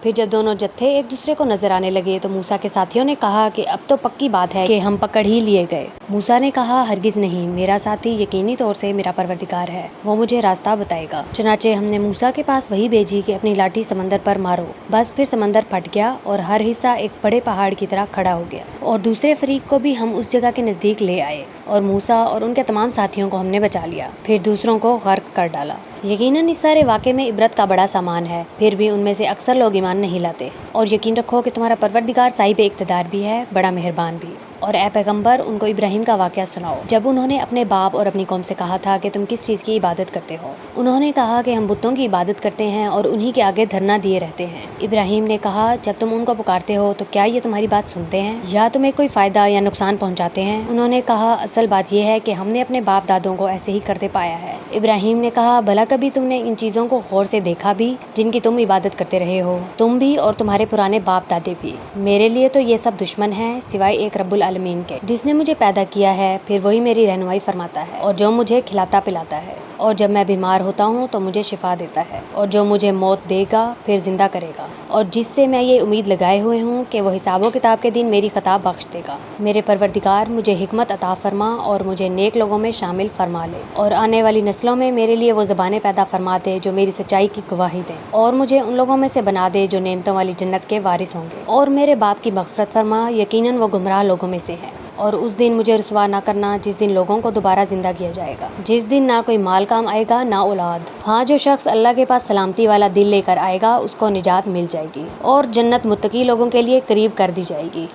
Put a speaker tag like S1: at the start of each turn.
S1: پھر جب دونوں جتھے ایک دوسرے کو نظر آنے لگے تو موسیٰ کے ساتھیوں نے کہا کہ اب تو پکی بات ہے کہ ہم پکڑ ہی لیے گئے۔ موسیٰ نے کہا ہرگز نہیں، میرا ساتھی یقینی طور سے میرا پروردگار ہے، وہ مجھے راستہ بتائے گا۔ چنانچہ ہم نے موسیٰ کے پاس وہی بھیجی کہ اپنی لاٹھی سمندر پر مارو۔ بس پھر سمندر پھٹ گیا اور ہر حصہ ایک بڑے پہاڑ کی طرح کھڑا ہو گیا، اور دوسرے فریق کو بھی ہم اس جگہ کے نزدیک لے آئے، اور موسیٰ اور ان کے تمام ساتھیوں کو ہم نے بچا لیا، پھر دوسروں کو غرق کر ڈالا۔ یقیناً اس سارے واقعے میں عبرت کا بڑا سامان ہے، پھر بھی ان میں سے اکثر لوگ ایمان نہیں لاتے۔ اور یقین رکھو کہ تمہارا پروردگار صاحب اقتدار بھی ہے، بڑا مہربان بھی۔ اور اے پیغمبر، ان کو ابراہیم کا واقعہ سناؤ جب انہوں نے اپنے باپ اور اپنی قوم سے کہا تھا کہ تم کس چیز کی عبادت کرتے ہو۔ انہوں نے کہا کہ ہم بتوں کی عبادت کرتے ہیں اور انہی کے آگے دھرنا دیے رہتے ہیں۔ ابراہیم نے کہا جب تم ان کو پکارتے ہو تو کیا یہ تمہاری بات سنتے ہیں یا تمہیں کوئی فائدہ یا نقصان پہنچاتے ہیں؟ انہوں نے کہا اصل بات یہ ہے کہ ہم نے اپنے باپ دادوں کو ایسے ہی کرتے پایا ہے۔ ابراہیم نے کہا بھلا کبھی تم نے ان چیزوں کو غور سے دیکھا بھی جن کی تم عبادت کرتے رہے ہو، تم بھی اور تمہارے پرانے باپ دادے بھی؟ میرے لیے تو یہ سب دشمن ہیں سوائے ایک رب العالمین کے، جس نے مجھے پیدا کیا ہے، پھر وہی میری رہنمائی فرماتا ہے، اور جو مجھے کھلاتا پلاتا ہے، اور جب میں بیمار ہوتا ہوں تو مجھے شفا دیتا ہے، اور جو مجھے موت دے گا پھر زندہ کرے گا، اور جس سے میں یہ امید لگائے ہوئے ہوں کہ وہ حساب و کتاب کے دن میری خطا بخش دے گا۔ میرے پروردگار مجھے حکمت عطا فرما اور مجھے نیک لوگوں میں شامل فرما لے، اور آنے والی نسلوں میں میرے لیے وہ زبانیں پیدا فرما دے جو میری سچائی کی گواہی دیں، اور مجھے ان لوگوں میں سے بنا دے جو نعمتوں والی جنت کے وارث ہوں گے، اور میرے باپ کی مغفرت فرما، یقیناً وہ گمراہ لوگوں میں سے ہے۔ اور اس دن مجھے رسوا نہ کرنا جس دن لوگوں کو دوبارہ زندہ کیا جائے گا، جس دن نہ کوئی مال کام آئے گا نہ اولاد۔ ہاں، جو شخص اللہ کے پاس سلامتی والا دل لے کر آئے گا اس کو نجات مل جائے گی، اور جنت متقی لوگوں کے لیے قریب کر دی جائے گی۔